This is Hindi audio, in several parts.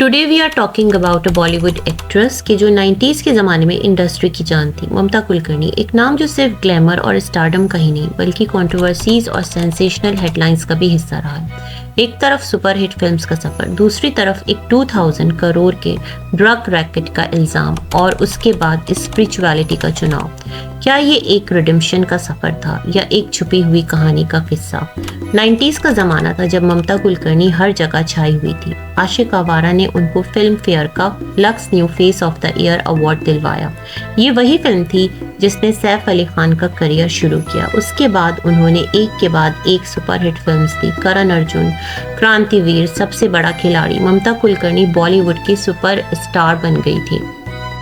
Today we are talking about a Bollywood actress कि जो 90s के ज़माने में इंडस्ट्री की जान थी, ममता कुलकर्णी। एक नाम जो सिर्फ ग्लैमर और स्टारडम का ही नहीं बल्कि कंट्रोवर्सीज और सेंसेशनल हेडलाइंस का भी हिस्सा रहा है। एक तरफ सुपरहिट फिल्म्स का सफर, दूसरी तरफ एक 2000 करोड़ के ड्रग रैकेट का इल्ज़ाम और उसके बाद स्पिरिचुअलिटी का चुनाव। क्या ये एक रिडेम्पशन का सफर था या एक छुपी हुई कहानी का किस्सा? 90s का जमाना था जब ममता कुलकर्णी हर जगह छाई हुई थी। आशिक आवारा ने उनको फिल्म फेयर का lux new face of the year award दिलवाया। ये वही फिल्म थी जिसने सैफ अली खान का करियर शुरू किया। उसके बाद उन्होंने एक के बाद एक सुपरहिट फिल्म्स दी। करण अर्जुन, क्रांतिवीर, सबसे बड़ा खिलाड़ी। ममता कुलकर्णी बॉलीवुड की सुपर स्टार बन गई थी।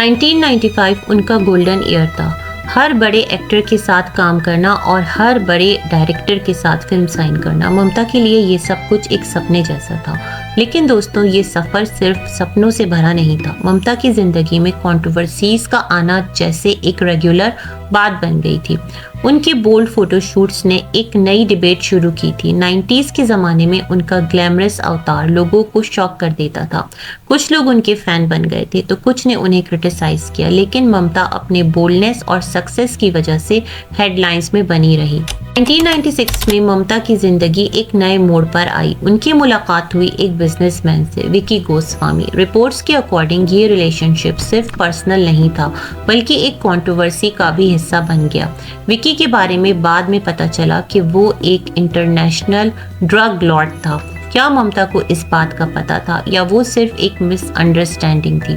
1995 उनका गोल्डन ईयर था। हर बड़े एक्टर के साथ काम करना और हर बड़े डायरेक्टर के साथ फिल्म साइन करना, ममता के लिए ये सब कुछ एक सपने जैसा था। लेकिन दोस्तों, ये सफ़र सिर्फ सपनों से भरा नहीं था। ममता की ज़िंदगी में कंट्रोवर्सीज का आना जैसे एक रेगुलर बात बन गई थी। उनके बोल्ड फोटोशूट्स ने एक नई डिबेट शुरू की थी। 90s के ज़माने में उनका ग्लैमरस अवतार लोगों को शॉक कर देता था। कुछ लोग उनके फ़ैन बन गए थे तो कुछ ने उन्हें क्रिटिसाइज़ किया, लेकिन ममता अपने बोल्डनेस और सक्सेस की वजह से हेडलाइंस में बनी रही। 1996 में ममता की ज़िंदगी एक नए मोड़ पर आई। उनकी मुलाकात हुई एक बिजनेसमैन से, विकी गोस्वामी। रिपोर्ट्स के अकॉर्डिंग ये रिलेशनशिप सिर्फ पर्सनल नहीं था बल्कि एक कंट्रोवर्सी का भी हिस्सा बन गया। विकी के बारे में बाद में पता चला कि वो एक इंटरनेशनल ड्रग लॉर्ड था। क्या ममता को इस बात का पता था या वो सिर्फ एक मिसअंडरस्टैंडिंग थी?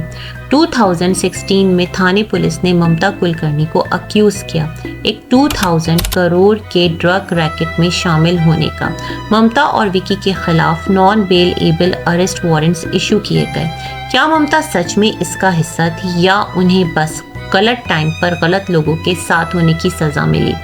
2016 में थाने पुलिस ने ममता कुलकर्णी को अक्यूज किया एक 2000 करोड़ के ड्रग रैकेट में शामिल होने का। ममता और विकी के खिलाफ non bailable arrest warrants issue किए गए। क्या ममता सच में इसका हिस्सा थी या उन्हें बस गलत टाइम पर गलत लोगों के साथ होने की सजा मिली?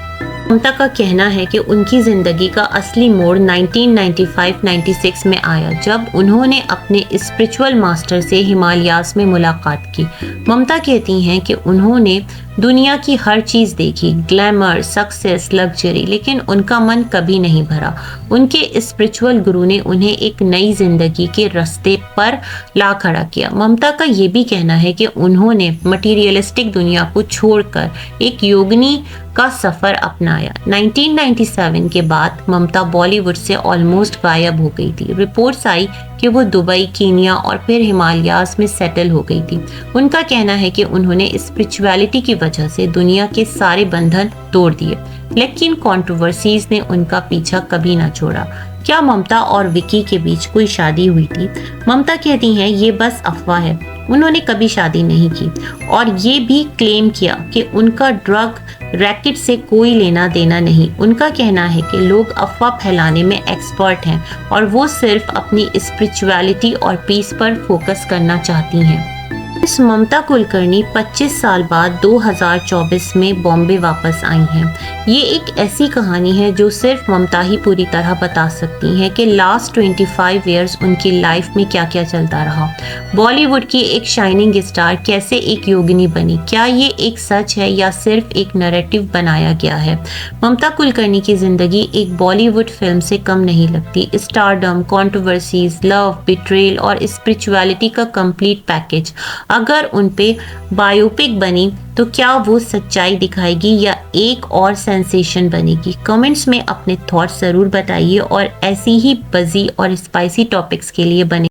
ममता का कहना है कि उनकी ज़िंदगी का असली मोड़ 1995-96 में आया जब उन्होंने अपने स्पिरिचुअल मास्टर से हिमालयाज़ में मुलाकात की। ममता कहती हैं कि उन्होंने दुनिया की हर चीज़ देखी, ग्लैमर, सक्सेस, लग्जरी, लेकिन उनका मन कभी नहीं भरा। उनके स्पिरिचुअल गुरु ने उन्हें एक नई जिंदगी के रास्ते पर ला खड़ा किया। ममता का ये भी कहना है कि उन्होंने मटीरियलिस्टिक दुनिया को छोड़कर एक योगिनी का सफ़र अपनाया। 1997 के बाद ममता बॉलीवुड से ऑलमोस्ट गायब हो गई थी। रिपोर्ट्स आई कि वो दुबई, कीनिया और फिर हिमालयाज़ में सेटल हो गई थी। उनका कहना है कि उन्होंने स्पिरिचुअलिटी की वजह से दुनिया के सारे बंधन तोड़ दिए, लेकिन कंट्रोवर्सीज ने उनका पीछा कभी ना छोड़ा। क्या ममता और विकी के बीच कोई शादी हुई थी? ममता कहती हैं ये बस अफवाह है, उन्होंने कभी शादी नहीं की और ये भी क्लेम किया कि उनका ड्रग रैकेट से कोई लेना देना नहीं। उनका कहना है कि लोग अफवाह फैलाने में एक्सपर्ट हैं और वो सिर्फ अपनी स्पिरिचुअलिटी और पीस पर फोकस करना चाहती हैं। इस ममता कुलकर्णी 25 साल बाद 2024 में बॉम्बे वापस आई हैं। ये एक ऐसी कहानी है जो सिर्फ ममता ही पूरी तरह बता सकती हैं कि लास्ट 25 इयर्स उनकी लाइफ में क्या क्या चलता रहा। बॉलीवुड की एक शाइनिंग स्टार कैसे एक योगिनी बनी? क्या ये एक सच है या सिर्फ एक नैरेटिव बनाया गया है? ममता कुलकर्णी की जिंदगी एक बॉलीवुड फिल्म से कम नहीं लगती। स्टारडम, कंट्रोवर्सीज, लव, बिट्रेल और स्पिरिचुअलिटी का कंप्लीट पैकेज। अगर उन पे बायोपिक बनी तो क्या वो सच्चाई दिखाएगी या एक और सेंसेशन बनेगी? कमेंट्स में अपने थॉट्स ज़रूर बताइए और ऐसी ही बज़ी और स्पाइसी टॉपिक्स के लिए बने